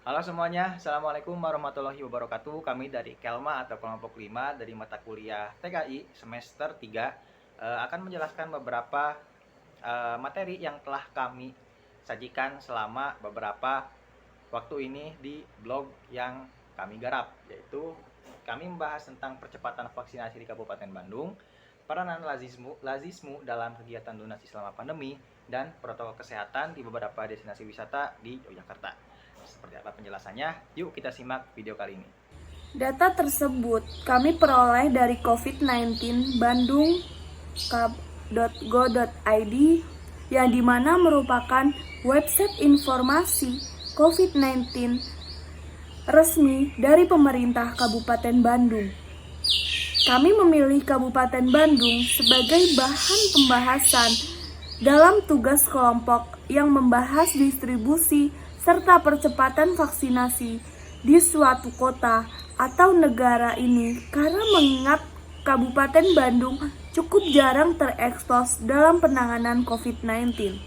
Halo semuanya, Assalamualaikum warahmatullahi wabarakatuh. Kami dari Kelma atau kelompok 5 dari mata kuliah TKI semester 3 akan menjelaskan beberapa materi yang telah kami sajikan selama beberapa waktu ini di blog yang kami garap, yaitu kami membahas tentang percepatan vaksinasi di Kabupaten Bandung, peranan lazismu dalam kegiatan donasi selama pandemi, dan protokol kesehatan di beberapa destinasi wisata di Yogyakarta. Seperti apa penjelasannya? Yuk kita simak video kali ini. Data tersebut kami peroleh dari COVID-19 bandung.go.id yang dimana merupakan website informasi COVID-19 resmi dari pemerintah Kabupaten Bandung. Kami memilih Kabupaten Bandung sebagai bahan pembahasan dalam tugas kelompok yang membahas distribusi serta percepatan vaksinasi di suatu kota atau negara ini karena mengingat Kabupaten Bandung cukup jarang terekspos dalam penanganan COVID-19.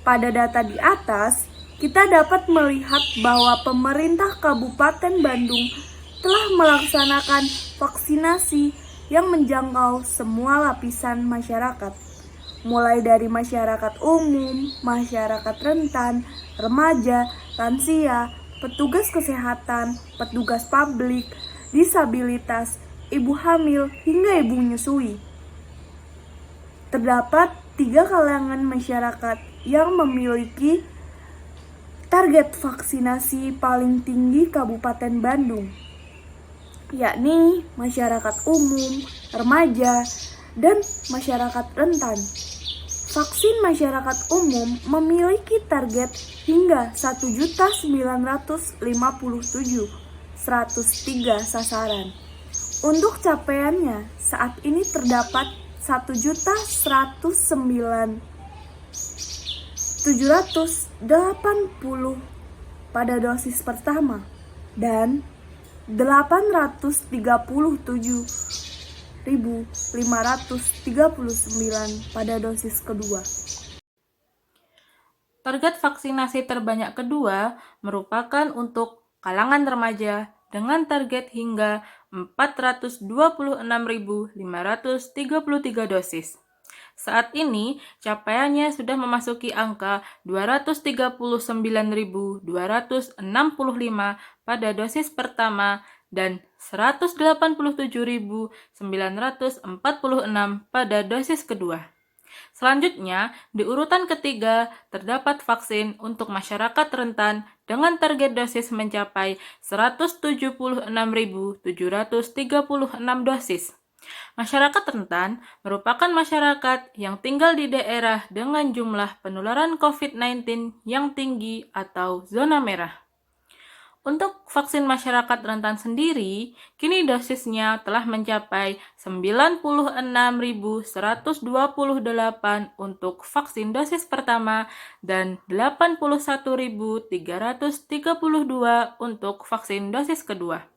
Pada data di atas, kita dapat melihat bahwa pemerintah Kabupaten Bandung telah melaksanakan vaksinasi yang menjangkau semua lapisan masyarakat, mulai dari masyarakat umum, masyarakat rentan, remaja, lansia, petugas kesehatan, petugas publik, disabilitas, ibu hamil, hingga ibu menyusui. Terdapat 3 kalangan masyarakat yang memiliki target vaksinasi paling tinggi Kabupaten Bandung, yakni masyarakat umum, remaja, dan masyarakat rentan. Vaksin masyarakat umum memiliki target hingga 1.957.103 sasaran. Untuk capaiannya, saat ini terdapat 1.109.780 pada dosis pertama dan 837.539 pada dosis kedua. Target vaksinasi terbanyak kedua merupakan untuk kalangan remaja dengan target hingga 426.533 dosis. Saat ini, capaiannya sudah memasuki angka 239.265 pada dosis pertama dan 187.946 pada dosis kedua. Selanjutnya, di urutan ketiga terdapat vaksin untuk masyarakat rentan dengan target dosis mencapai 176.736 dosis. Masyarakat rentan merupakan masyarakat yang tinggal di daerah dengan jumlah penularan COVID-19 yang tinggi atau zona merah. Untuk vaksin masyarakat rentan sendiri, kini dosisnya telah mencapai 96.128 untuk vaksin dosis pertama dan 81.332 untuk vaksin dosis kedua.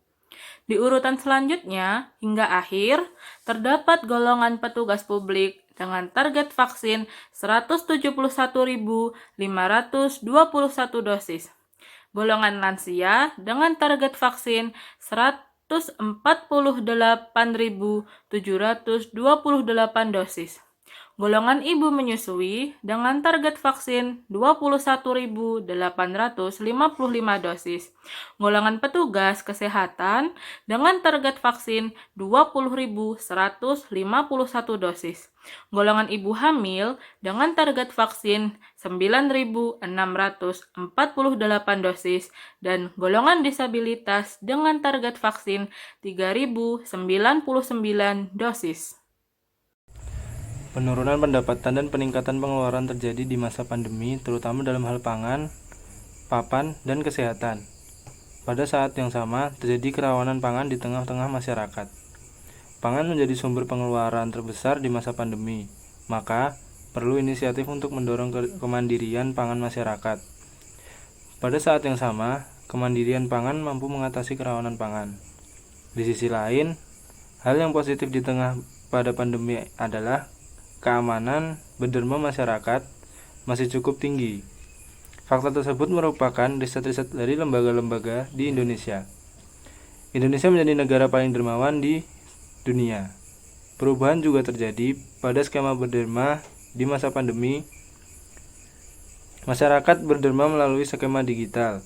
Di urutan selanjutnya, hingga akhir, terdapat golongan petugas publik dengan target vaksin 171.521 dosis. Golongan lansia dengan target vaksin 148.728 dosis. Golongan ibu menyusui dengan target vaksin 21.855 dosis. Golongan petugas kesehatan dengan target vaksin 20.151 dosis. Golongan ibu hamil dengan target vaksin 9.648 dosis dan golongan disabilitas dengan target vaksin 3.099 dosis. Penurunan pendapatan dan peningkatan pengeluaran terjadi di masa pandemi, terutama dalam hal pangan, papan, dan kesehatan. Pada saat yang sama, terjadi kerawanan pangan di tengah-tengah masyarakat. Pangan menjadi sumber pengeluaran terbesar di masa pandemi, maka perlu inisiatif untuk mendorong kemandirian pangan masyarakat. Pada saat yang sama, kemandirian pangan mampu mengatasi kerawanan pangan. Di sisi lain, hal yang positif di tengah pada pandemi adalah keamanan berderma masyarakat masih cukup tinggi. Fakta tersebut merupakan riset-riset dari lembaga-lembaga di Indonesia. Indonesia menjadi negara paling dermawan di dunia. Perubahan juga terjadi pada skema berderma di masa pandemi. Masyarakat berderma melalui skema digital.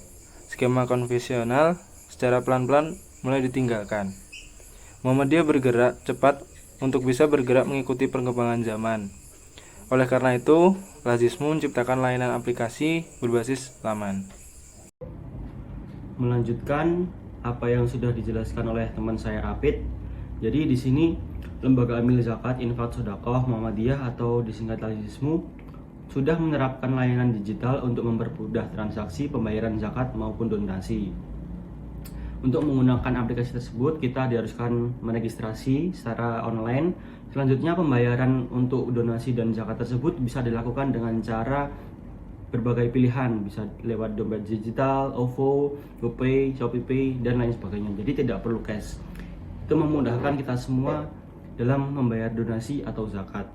Skema konvensional secara pelan-pelan mulai ditinggalkan. Muhammadiyah bergerak cepat untuk bisa bergerak mengikuti perkembangan zaman. Oleh karena itu, Lazismu menciptakan layanan aplikasi berbasis laman. Melanjutkan apa yang sudah dijelaskan oleh teman saya Apit. Jadi di sini Lembaga Amil Zakat Infak Sedekah Muhammadiyah atau disingkat Lazismu sudah menerapkan layanan digital untuk mempermudah transaksi pembayaran zakat maupun donasi. Untuk menggunakan aplikasi tersebut, kita diharuskan meregistrasi secara online. Selanjutnya, pembayaran untuk donasi dan zakat tersebut bisa dilakukan dengan cara berbagai pilihan, bisa lewat dompet digital, OVO, GoPay, ShopeePay, dan lain sebagainya. Jadi tidak perlu cash. Itu memudahkan kita semua dalam membayar donasi atau zakat.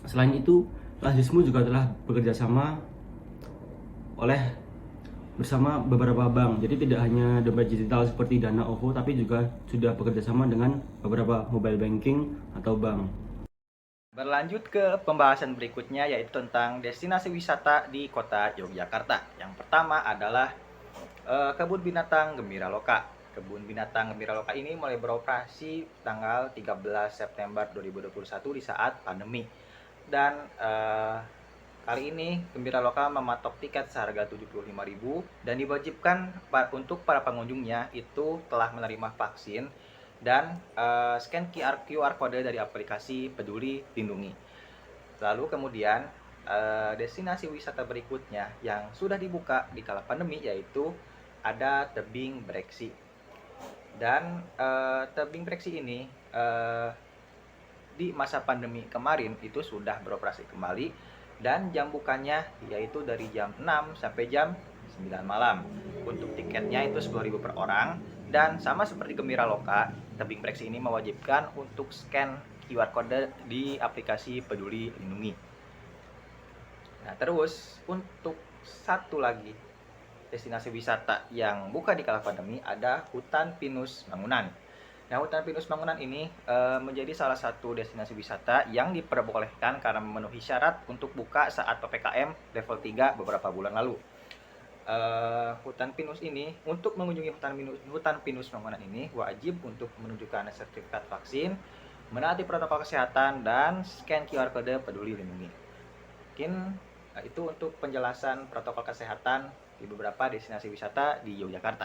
Selain itu, Lazismu juga telah bekerja sama bersama beberapa bank. Jadi tidak hanya dompet digital seperti Dana, OVO, tapi juga sudah bekerja sama dengan beberapa mobile banking atau bank. Berlanjut ke pembahasan berikutnya, yaitu tentang destinasi wisata di kota Yogyakarta. Yang pertama adalah Kebun Binatang Gembira Loka. Kebun Binatang Gembira Loka ini mulai beroperasi tanggal 13 September 2021 di saat pandemi. Dan kali ini Gembira Loka mematok tiket seharga Rp75.000 dan diwajibkan untuk para pengunjungnya itu telah menerima vaksin dan scan QR code dari aplikasi Peduli Lindungi. Lalu kemudian destinasi wisata berikutnya yang sudah dibuka di kala pandemi yaitu ada Tebing Breksi. Dan Tebing Breksi ini di masa pandemi kemarin itu sudah beroperasi kembali dan jam bukanya yaitu dari jam 6 sampai jam 9 malam. Untuk tiketnya itu Rp10.000 per orang dan sama seperti Gembira Loka, Tebing Breksi ini mewajibkan untuk scan QR code di aplikasi Peduli Lindungi. Nah, terus untuk satu lagi destinasi wisata yang buka di kala pandemi ada Hutan Pinus Mangunan. Nah, Hutan Pinus Mangunan ini menjadi salah satu destinasi wisata yang diperbolehkan karena memenuhi syarat untuk buka saat PPKM level 3 beberapa bulan lalu. Hutan Pinus ini, untuk mengunjungi Hutan Pinus Mangunan ini wajib untuk menunjukkan sertifikat vaksin, menaati protokol kesehatan, dan scan QR code Peduli Lindungi. Mungkin itu untuk penjelasan protokol kesehatan di beberapa destinasi wisata di Yogyakarta.